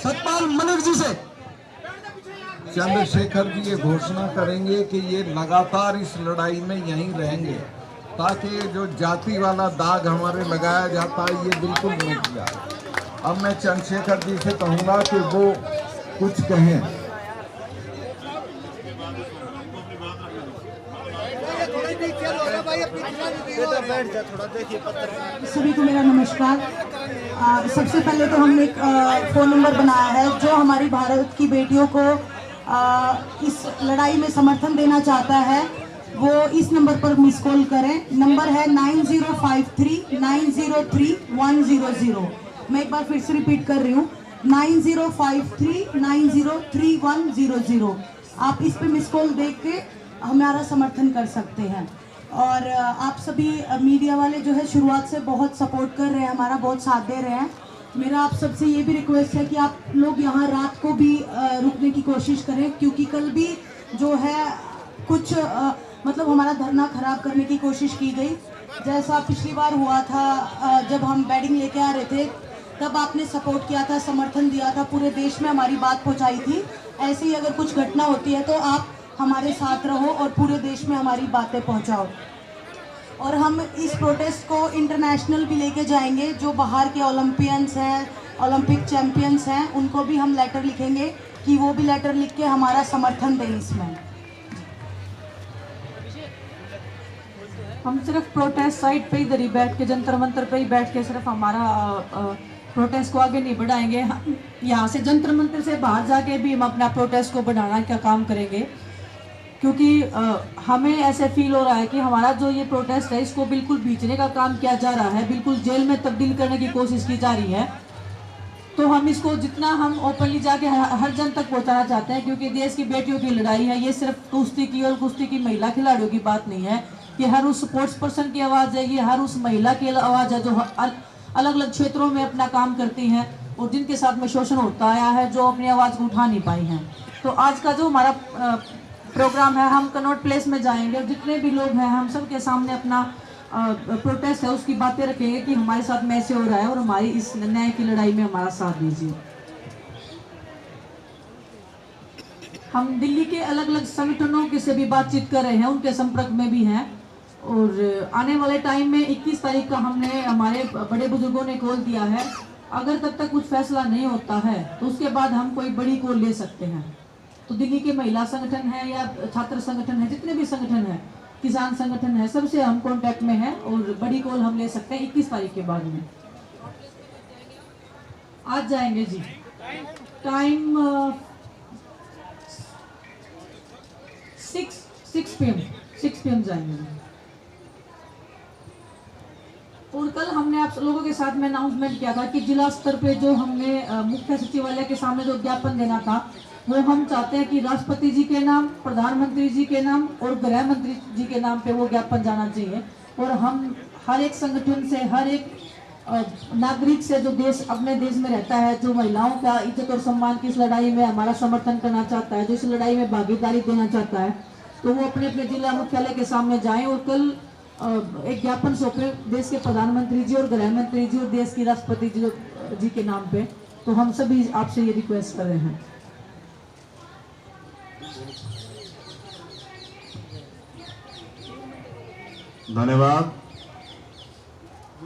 सतपाल मलिक जी से। चंद्रशेखर जी ये घोषणा करेंगे कि ये लगातार इस लड़ाई में यहीं रहेंगे ताकि जो जाति वाला दाग हमारे लगाया जाता है ये बिल्कुल मिट जाए। अब मैं चंद्रशेखर जी से कहूँगा कि वो कुछ कहें। सभी को मेरा नमस्कार। सबसे पहले तो हमने एक फ़ोन नंबर बनाया है जो हमारी भारत की बेटियों को इस लड़ाई में समर्थन देना चाहता है, वो इस नंबर पर मिस कॉल करें। नंबर है 9053903100। मैं एक बार फिर से रिपीट कर रही हूँ, 9053903100। आप इस पे मिस कॉल देख के हमारा समर्थन कर सकते हैं। और आप सभी मीडिया वाले जो है शुरुआत से बहुत सपोर्ट कर रहे हैं, हमारा बहुत साथ दे रहे हैं। मेरा आप सबसे ये भी रिक्वेस्ट है कि आप लोग यहाँ रात को भी रुकने की कोशिश करें, क्योंकि कल भी जो है कुछ मतलब हमारा धरना खराब करने की कोशिश की गई। जैसा पिछली बार हुआ था जब हम बैडिंग लेके आ रहे थे, तब आपने सपोर्ट किया था, समर्थन दिया था, पूरे देश में हमारी बात पहुँचाई थी। ऐसे ही अगर कुछ घटना होती है तो आप हमारे साथ रहो और पूरे देश में हमारी बातें पहुंचाओ। और हम इस प्रोटेस्ट को इंटरनेशनल भी लेके जाएंगे। जो बाहर के ओलंपियंस हैं, ओलंपिक चैंपियंस हैं, उनको भी हम लेटर लिखेंगे कि वो भी लेटर लिख के हमारा समर्थन दें। इसमें हम सिर्फ प्रोटेस्ट साइट पे इधर ही बैठ के, जंतर मंतर पे ही बैठ के सिर्फ हमारा प्रोटेस्ट को आगे नहीं बढ़ाएंगे। यहाँ से जंतर मंतर से बाहर जाके भी हम अपना प्रोटेस्ट को बढ़ाना का काम करेंगे, क्योंकि हमें ऐसे फील हो रहा है कि हमारा जो ये प्रोटेस्ट है इसको बिल्कुल बीचने का काम किया जा रहा है, बिल्कुल जेल में तब्दील करने की कोशिश की जा रही है। तो हम इसको जितना हम ओपनली जाके हर जन तक पहुंचाना चाहते हैं, क्योंकि देश की बेटियों की लड़ाई है। ये सिर्फ कुश्ती की और कुश्ती की महिला खिलाड़ियों की बात नहीं है, ये हर उस स्पोर्ट्स पर्सन की आवाज़ है, ये हर उस महिला की आवाज़ है जो अलग अलग क्षेत्रों में अपना काम करती हैं और जिनके साथ में शोषण होता आया है, जो अपनी आवाज़ को उठा नहीं पाई हैं। तो आज का जो हमारा प्रोग्राम है, हम कनॉट प्लेस में जाएंगे और जितने भी लोग हैं हम सब के सामने अपना प्रोटेस्ट है उसकी बातें रखेंगे कि हमारे साथ में ऐसे हो रहा है और हमारी इस न्याय की लड़ाई में हमारा साथ दीजिए। हम दिल्ली के अलग अलग संगठनों के से भी बातचीत कर रहे हैं, उनके संपर्क में भी हैं। और आने वाले टाइम में 21 तारीख का हमने हमारे बड़े बुजुर्गों ने कॉल दिया है। अगर तब तक कुछ फैसला नहीं होता है तो उसके बाद हम कोई बड़ी कॉल ले सकते हैं। तो दिल्ली के महिला संगठन है या छात्र संगठन है, जितने भी संगठन है, किसान संगठन है, सबसे हम कांटेक्ट में हैं और बड़ी कॉल हम ले सकते हैं 21 तारीख के बाद में। आज जाएंगे जी, टाइम 6 PM जाएंगे। और कल हमने आप लोगों के साथ में अनाउंसमेंट किया था कि जिला स्तर पे जो हमने मुख्य सचिवालय के सामने जो ज्ञापन देना था, वो हम चाहते हैं कि राष्ट्रपति जी के नाम, प्रधानमंत्री जी के नाम और गृह मंत्री जी के नाम पे वो ज्ञापन जाना चाहिए। और हम हर एक संगठन से, हर एक नागरिक से जो देश अपने देश में रहता है, जो महिलाओं का इज्जत और सम्मान की इस लड़ाई में हमारा समर्थन करना चाहता है, जो इस लड़ाई में भागीदारी देना चाहता है, तो वो अपने अपने जिला मुख्यालय के सामने जाएं और कल एक ज्ञापन सौंपे देश के प्रधानमंत्री जी और गृह मंत्री जी और देश की राष्ट्रपति जी के नाम पे। तो हम सभी आपसे ये रिक्वेस्ट कर रहे हैं। धन्यवाद।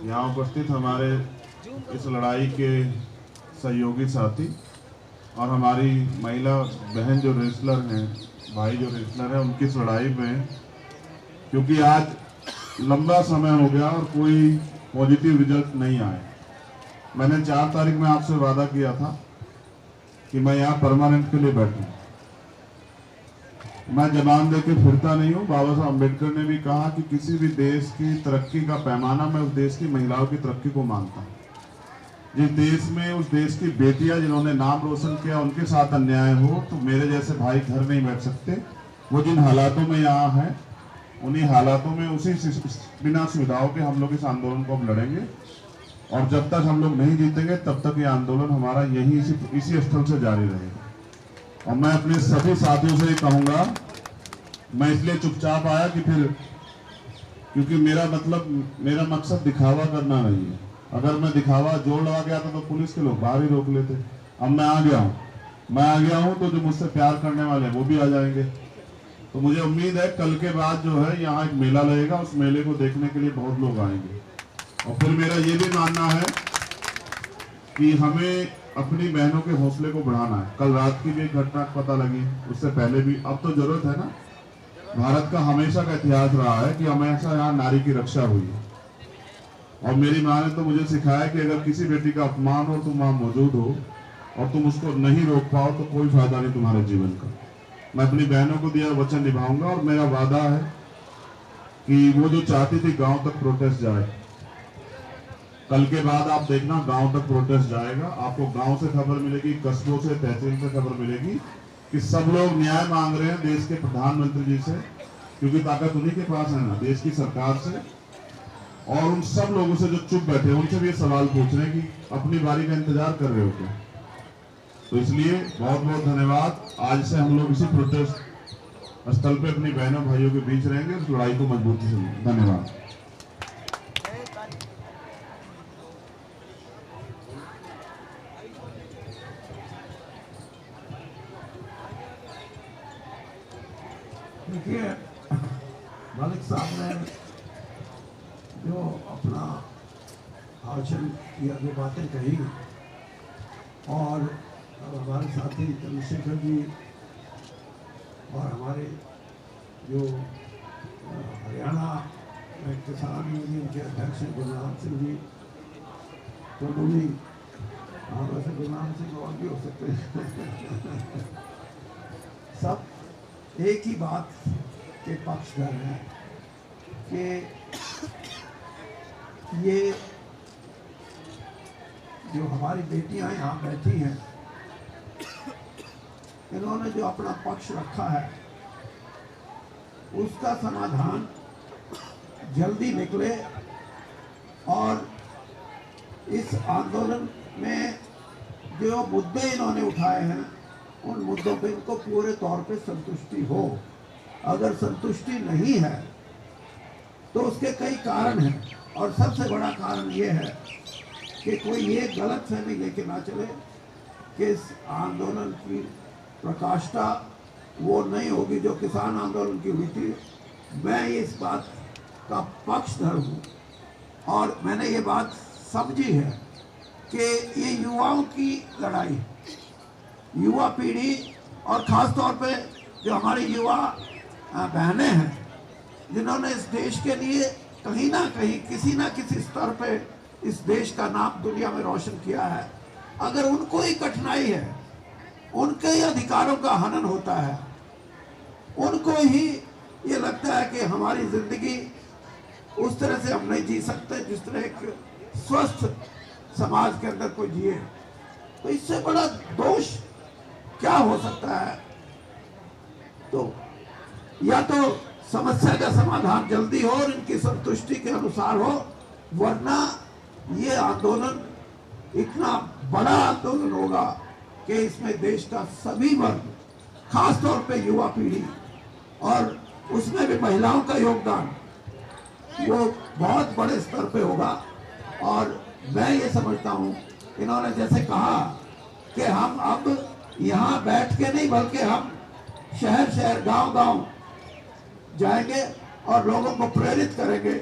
यहाँ उपस्थित हमारे इस लड़ाई के सहयोगी साथी और हमारी महिला बहन जो रेसलर हैं, भाई जो रेसलर हैं, उनकी इस लड़ाई में, क्योंकि आज लंबा समय हो गया और कोई पॉजिटिव रिजल्ट नहीं आए। मैंने 4 तारीख में आपसे वादा किया था कि मैं यहाँ परमानेंट के लिए बैठूं। मैं जबान दे के फिरता नहीं हूँ। बाबा साहब अम्बेडकर ने भी कहा कि किसी भी देश की तरक्की का पैमाना मैं उस देश की महिलाओं की तरक्की को मानता हूँ। जिस देश में उस देश की बेटियां जिन्होंने नाम रोशन किया उनके साथ अन्याय हो तो मेरे जैसे भाई घर नहीं बैठ सकते। वो जिन हालातों में यहाँ हैं उन्हीं हालातों में उसी बिना सुविधाओं के हम लोग इस आंदोलन को हम लड़ेंगे और जब तक हम लोग नहीं जीतेंगे तब तक ये आंदोलन हमारा यही इसी स्थल से जारी रहेगा। और मैं अपने सभी साथियों से कहूँगा, मैं इसलिए चुपचाप आया कि फिर, क्योंकि मेरा मकसद दिखावा करना नहीं है। अगर मैं दिखावा जोर लगा के आता तो पुलिस के लोग बाहर ही रोक लेते। अब मैं आ गया हूँ तो जो मुझसे प्यार करने वाले हैं वो भी आ जाएंगे। तो मुझे उम्मीद है कल के बाद जो है यहाँ एक मेला लगेगा, उस मेले को देखने के लिए बहुत लोग आएंगे। और फिर मेरा ये भी मानना है कि हमें अपनी बहनों के हौसले को बढ़ाना है। कल रात की भी एक घटना पता लगी, उससे पहले भी, अब तो जरूरत है ना। भारत का हमेशा का इतिहास रहा है कि हमेशा यहाँ नारी की रक्षा हुई है। और मेरी माँ ने तो मुझे सिखाया कि अगर किसी बेटी का अपमान हो, तुम वहां मौजूद हो और तुम उसको नहीं रोक पाओ तो कोई फायदा नहीं तुम्हारे जीवन का। मैं अपनी बहनों को दिया वचन निभाऊंगा और मेरा वादा है कि वो जो चाहती थी गांव तक प्रोटेस्ट जाए, कल के बाद आप देखना गांव तक प्रोटेस्ट जाएगा। आपको गांव से खबर मिलेगी, कस्बों से, तहसील से खबर मिलेगी कि सब लोग न्याय मांग रहे हैं देश के प्रधानमंत्री जी से, क्योंकि ताकत उन्हीं के पास है ना, देश की सरकार से। और उन सब लोगों से जो चुप बैठे उनसे भी ये सवाल पूछ रहे हैं कि अपनी बारी का इंतजार कर रहे हो क्या। तो इसलिए बहुत बहुत धन्यवाद। आज से हम लोग इसी प्रोटेस्ट स्थल पे अपनी बहनों भाइयों के बीच रहेंगे, उस लड़ाई को मजबूती से लेंगे। धन्यवाद। देखिए, मलिक साहब ने जो अपना भाषण किया, जो बातें कही, और हमारे साथी चंद्रशेखर जी और हमारे जो हरियाणा में किसान यूनियन के अध्यक्ष हैं गुरनाम सिंह जी, तो उन्होंने, हाँ वैसे गुरनाम सिंह और भी हो सकते हैं सब एक ही बात के पक्षधर हैं कि ये जो हमारी बेटियां यहाँ बैठी हैं, इन्होंने जो अपना पक्ष रखा है उसका समाधान जल्दी निकले और इस आंदोलन में जो मुद्दे इन्होंने उठाए हैं उन मुद्दों पे इनको पूरे तौर पे संतुष्टि हो। अगर संतुष्टि नहीं है तो उसके कई कारण हैं, और सबसे बड़ा कारण ये है कि कोई ये गलत फहमी लेके ना चले कि इस आंदोलन की प्रकाष्ठा वो नहीं होगी जो किसान आंदोलन की हुई थी। मैं इस बात का पक्षधर हूँ और मैंने ये बात समझी है कि ये युवाओं की लड़ाई, युवा पीढ़ी और ख़ास तौर पे जो हमारी युवा बहनें हैं जिन्होंने इस देश के लिए कहीं ना कहीं किसी ना किसी स्तर पे इस देश का नाम दुनिया में रोशन किया है, अगर उनको ही कठिनाई है, उनके ही अधिकारों का हनन होता है, उनको ही ये लगता है कि हमारी ज़िंदगी उस तरह से हम नहीं जी सकते जिस तरह एक स्वस्थ समाज के अंदर कोई जिए, तो इससे बड़ा दोष क्या हो सकता है। तो या तो समस्या का समाधान जल्दी हो और इनकी संतुष्टि के अनुसार हो, वरना ये आंदोलन इतना बड़ा आंदोलन होगा कि इसमें देश का सभी वर्ग, खास तौर पे युवा पीढ़ी और उसमें भी महिलाओं का योगदान वो बहुत बड़े स्तर पे होगा। और मैं ये समझता हूँ, इन्होंने जैसे कहा कि हम अब यहाँ बैठ के नहीं बल्कि हम शहर शहर गांव गांव जाएंगे और लोगों को प्रेरित करेंगे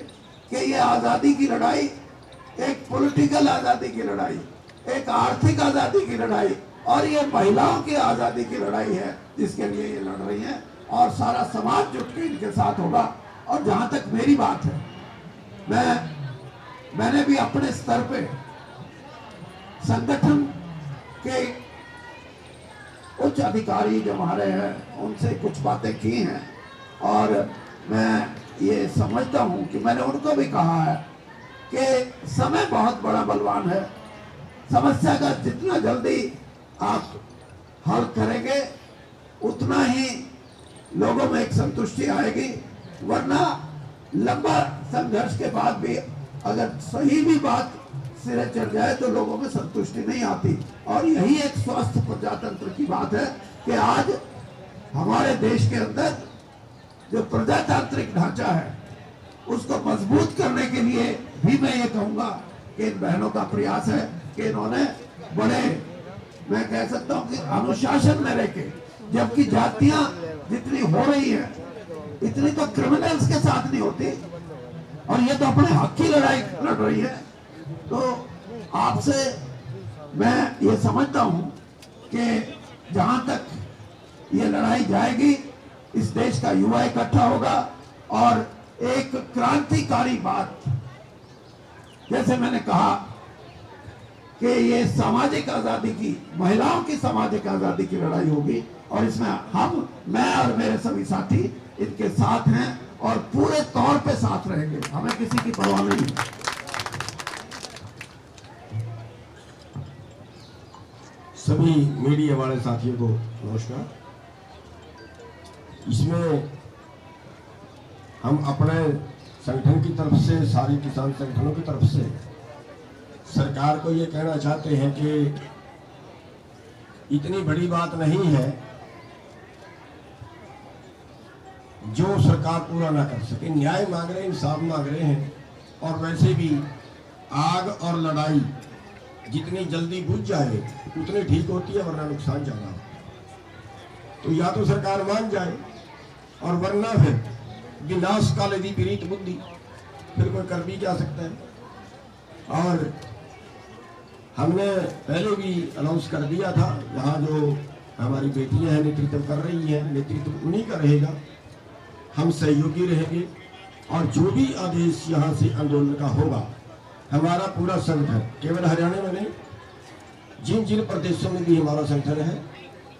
कि ये आज़ादी की लड़ाई एक पॉलिटिकल आज़ादी की लड़ाई, एक आर्थिक आज़ादी की लड़ाई और ये महिलाओं की आज़ादी की लड़ाई है जिसके लिए ये लड़ रही हैं, और सारा समाज जुट के इनके साथ होगा। और जहाँ तक मेरी बात है, मैंने भी अपने स्तर पे संगठन के उच्च अधिकारी जो हमारे हैं उनसे कुछ बातें की हैं, और मैं ये समझता हूँ कि मैंने उनको भी कहा है कि समय बहुत बड़ा बलवान है, समस्या का जितना जल्दी आप हल करेंगे उतना ही लोगों में एक संतुष्टि आएगी, वरना लंबा संघर्ष के बाद भी अगर सही भी बात सिरे चढ़ जाए तो लोगों में संतुष्टि नहीं आती। और यही एक स्वस्थ प्रजातंत्र की बात है कि आज हमारे देश के अंदर जो प्रजातांत्रिक ढांचा है उसको मजबूत करने के लिए भी मैं ये कहूँगा कि इन बहनों का प्रयास है कि इन्होंने बड़े मैं कह सकता हूँ कि अनुशासन में रहके, जबकि जातियां जितनी हो रही है इतनी तो क्रिमिनल्स के साथ नहीं होती, और ये तो अपने हक की लड़ाई लड़ रही है। तो आपसे मैं ये समझता हूं कि जहां तक ये लड़ाई जाएगी, इस देश का युवा इकट्ठा होगा और एक क्रांतिकारी बात, जैसे मैंने कहा कि ये सामाजिक आजादी की, महिलाओं की सामाजिक आजादी की लड़ाई होगी, और इसमें मैं और मेरे सभी साथी इनके साथ हैं और पूरे तौर पे साथ रहेंगे, हमें किसी की परवाह नहीं है। सभी मीडिया वाले साथियों को नमस्कार। इसमें हम अपने संगठन की तरफ से, सारी किसान संगठनों की तरफ से सरकार को ये कहना चाहते हैं कि इतनी बड़ी बात नहीं है जो सरकार पूरा ना कर सके। न्याय मांग रहे हैं, इंसाफ मांग रहे हैं, और वैसे भी आग और लड़ाई जितनी जल्दी बुझ जाए उतनी ठीक होती है, वरना नुकसान ज्यादा होता है। तो या तो सरकार मान जाए, और वरना फिर विनाश काले दी विपरीत बुद्धि, फिर कोई कर भी जा सकता है। और हमने पहले भी अनाउंस कर दिया था, यहाँ जो हमारी बेटियां हैं नेतृत्व कर रही हैं, नेतृत्व उन्हीं का रहेगा, हम सहयोगी रहेंगे, और जो भी आदेश यहाँ से आंदोलन का होगा, हमारा पूरा संगठन केवल हरियाणा में नहीं, जिन जिन प्रदेशों में भी हमारा संगठन है,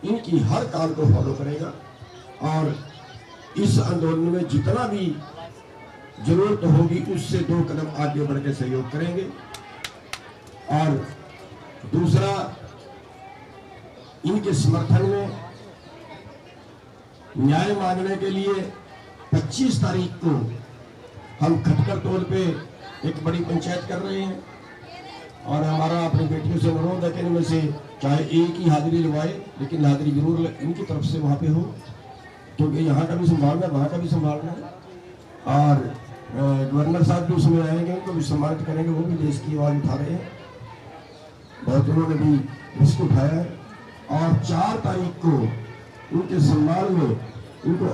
इनकी हर काम को फॉलो करेगा, और इस आंदोलन में जितना भी जरूरत होगी उससे 2 कदम आगे बढ़ के सहयोग करेंगे। और दूसरा, इनके समर्थन में न्याय मांगने के लिए 25 तारीख को हम खटकर तौर पे एक बड़ी पंचायत कर रहे हैं, और हमारा अपनी बेटियों से अनुरोध है कि इनमें से चाहे एक ही हाजिरी लगवाए, लेकिन हाजिरी जरूर इनकी तरफ से वहाँ पे हो, क्योंकि यहाँ का भी संभालना है, वहाँ का भी संभालना है। और गवर्नर साहब भी उसमें आएंगे, उनको भी सम्मानित करेंगे, वो भी देश की आवाज़ उठा रहे हैं, बहुत उन्होंने भी रिस्क उठाया है। और 4 तारीख को उनके सम्मान में उनको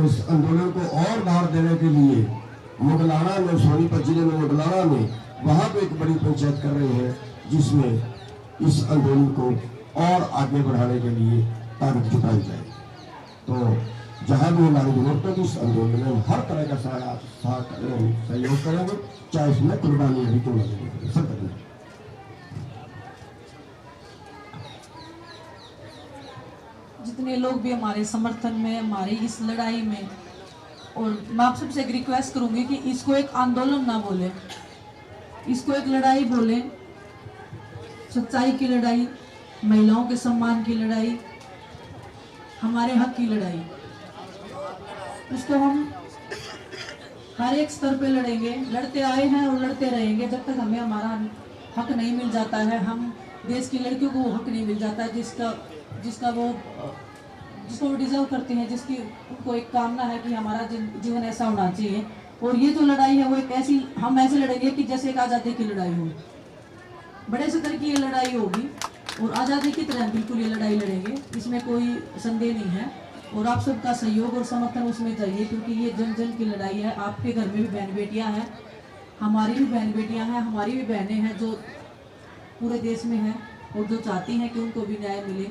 इस आंदोलन को और धार देने के लिए मुगलाना में, सोनीपत जिले में मुगलाना में, वहाँ पे एक बड़ी पंचायत कर रहे हैं, जिसमें इस आंदोलन को और आगे बढ़ाने के लिए ताकत जुटाई जाए। तो जहाँ भी हमारी जरूरत होगी इस आंदोलन में हर तरह का सहयोग करेंगे, चाहे इसमें कुर्बानी अभी क्यों लगेगी, सब करेंगे। जितने लोग भी हमारे समर्थन में, हमारी इस लड़ाई में, और मैं आप सबसे एक रिक्वेस्ट करूंगी कि इसको एक आंदोलन ना बोले, इसको एक लड़ाई बोले, सच्चाई की लड़ाई, महिलाओं के सम्मान की लड़ाई, हमारे हक की लड़ाई। इसको हम हर एक स्तर पे लड़ेंगे, लड़ते आए हैं और लड़ते रहेंगे जब तक हमें हमारा हक नहीं मिल जाता है। हम देश की लड़कियों को वो हक नहीं मिल जाता है जिसको वो डिजर्व करती हैं, जिसकी उनको एक कामना है कि हमारा जीवन ऐसा होना चाहिए। और ये जो लड़ाई है वो एक ऐसी, हम ऐसे लड़ेंगे कि जैसे एक आज़ादी की लड़ाई हो, बड़े स्तर की ये लड़ाई होगी, और आज़ादी की तरह बिल्कुल ये लड़ाई लड़ेंगे, इसमें कोई संदेह नहीं है। और आप सबका सहयोग और समर्थन उसमें चाहिए, क्योंकि ये जन जन की लड़ाई है। आपके घर में भी बहन बेटियां हैं, हमारी भी बहन बेटियां हैं, हमारी भी बहनें हैं जो पूरे देश में हैं और जो चाहती हैं कि उनको भी न्याय मिले।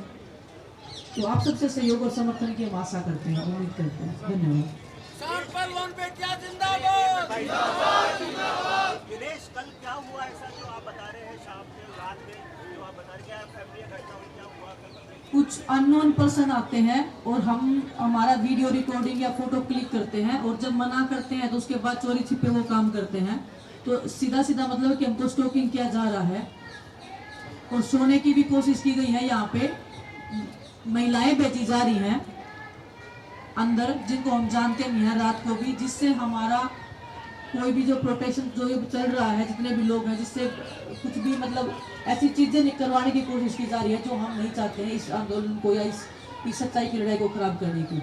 तो आप सबसे सहयोग और समर्थन की हम आशा करते हैं, उम्मीद करते हैं। धन्यवाद। दिनेश, कल क्या हुआ ऐसा जो आप बता रहे हैं, शाम में रात में जो आप बता रहे हैं, फैमिली घटना हुई, क्या हुआ? कुछ अननोन पर्सन आते हैं और हमारा वीडियो रिकॉर्डिंग या फोटो क्लिक करते हैं, और जब मना करते हैं तो उसके बाद चोरी छिपे वो काम करते हैं। तो सीधा सीधा मतलब कि हमको स्टॉकिंग किया जा रहा है, और सोने की भी कोशिश की गई है। यहाँ पे महिलाएं बेची जा रही हैं अंदर, जिनको हम जानते नहीं हैं, रात को भी, जिससे हमारा कोई भी जो प्रोटेक्शन जो ये चल रहा है, जितने भी लोग हैं, जिससे कुछ भी मतलब ऐसी चीजें करवाने की कोशिश की जा रही है जो हम नहीं चाहते हैं इस आंदोलन को या इस सच्चाई की लड़ाई को खराब करने की।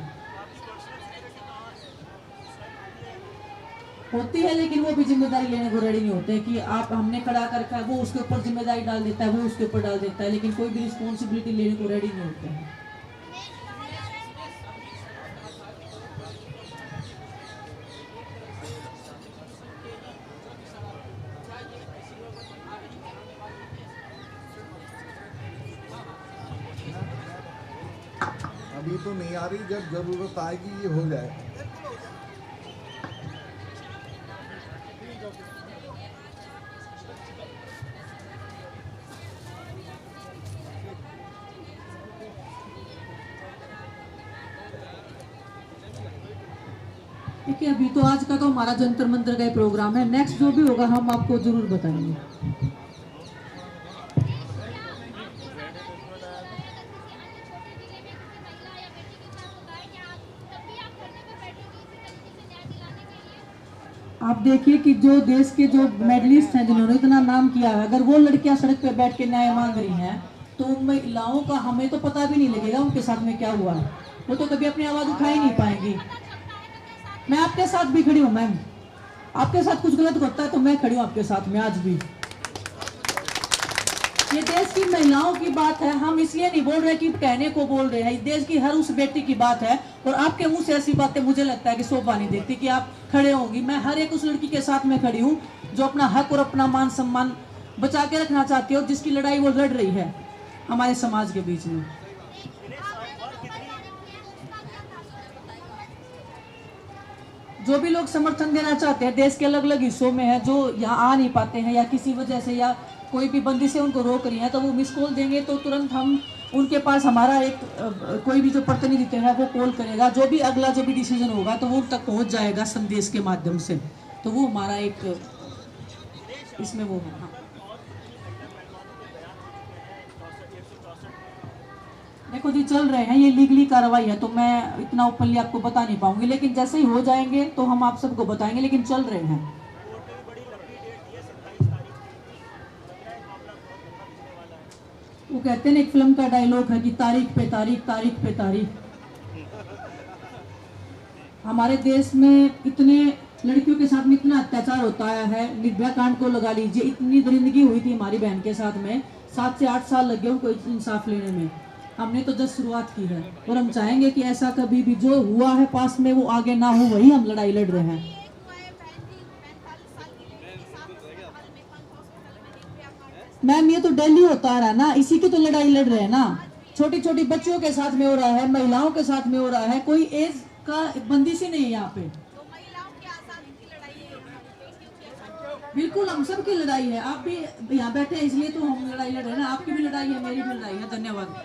होती है, लेकिन वो भी जिम्मेदारी लेने को रेडी नहीं होते कि आप हमने खड़ा कर रखा है, वो उसके ऊपर जिम्मेदारी डाल देता है, वो उसके ऊपर डाल देता है, लेकिन कोई भी रिस्पॉन्सिबिलिटी लेने को रेडी नहीं होते हैं। अभी तो नहीं आ रही, जब जरूरत आएगी ये हो जाएगा। देखिए अभी तो आज का तो हमारा जंतर मंतर का ही प्रोग्राम है, नेक्स्ट जो भी होगा हम आपको जरूर बताएंगे। आप देखिए कि जो देश के जो मेडलिस्ट हैं जिन्होंने इतना नाम किया है, अगर वो लड़कियां सड़क पे बैठ के न्याय मांग रही हैं तो उन महिलाओं का हमें तो पता भी नहीं लगेगा उनके साथ में क्या हुआ है, वो तो कभी अपनी आवाज उठा ही नहीं पाएंगी। मैं आपके साथ भी खड़ी हूँ मैम, आपके साथ कुछ गलत होता है तो मैं खड़ी हूँ आपके साथ में आज भी। ये देश की महिलाओं की बात है, हम इसलिए नहीं बोल रहे कि कहने को बोल रहे हैं, देश की हर उस बेटी की बात है। और आपके मुंह से ऐसी बातें मुझे लगता है कि शोभा नहीं देती कि आप खड़े होंगी। मैं हर एक उस लड़की के साथ में खड़ी हूँ जो अपना हक और अपना मान सम्मान बचा के रखना चाहती है और जिसकी लड़ाई वो लड़ रही है हमारे समाज के बीच में। जो भी लोग समर्थन देना चाहते हैं देश के अलग अलग हिस्सों में है, जो यहाँ आ नहीं पाते हैं या किसी वजह से या कोई भी बंदी से उनको रोक रही है, तो वो मिस कॉल देंगे तो तुरंत हम उनके पास हमारा एक कोई भी जो प्रतिनिधि है वो कॉल करेगा, जो भी अगला जो भी डिसीजन होगा तो वो उन तक पहुँच जाएगा संदेश के माध्यम से। तो वो हमारा एक इसमें वो है। देखो जी चल रहे हैं, ये लीगली कार्रवाई है तो मैं इतना ओपनली आपको बता नहीं पाऊंगी, लेकिन जैसे ही हो जाएंगे तो हम आप सबको बताएंगे, लेकिन चल रहे हैं। वो कहते हैं एक फिल्म का डायलॉग है कि तारीख पे तारीख, तारीख पे तारीख। हमारे देश में इतने लड़कियों के साथ में इतना अत्याचार होता है, निर्भया कांड को लगा लीजिए, इतनी दरिंदगी हुई थी हमारी बहन के साथ में, 7 से 8 साल लगे उनको इंसाफ लेने में। हमने तो जस्ट शुरुआत की है और हम चाहेंगे कि ऐसा कभी भी जो हुआ है पास में वो आगे ना हो, वही हम लड़ाई लड़ रहे हैं। मैम ये तो दिल्ली होता रहा ना, इसी की तो लड़ाई लड़ रहे हैं ना। छोटी छोटी बच्चियों के साथ में हो रहा है, महिलाओं के साथ में हो रहा है, कोई एज का बंदिश ही नहीं है यहाँ पे। बिल्कुल हम सब की लड़ाई है, आप भी यहाँ बैठे हैं इसलिए तो हम लड़ाई लड़ रहे हैं ना, आपकी भी लड़ाई है, मेरी भी लड़ाई है। धन्यवाद।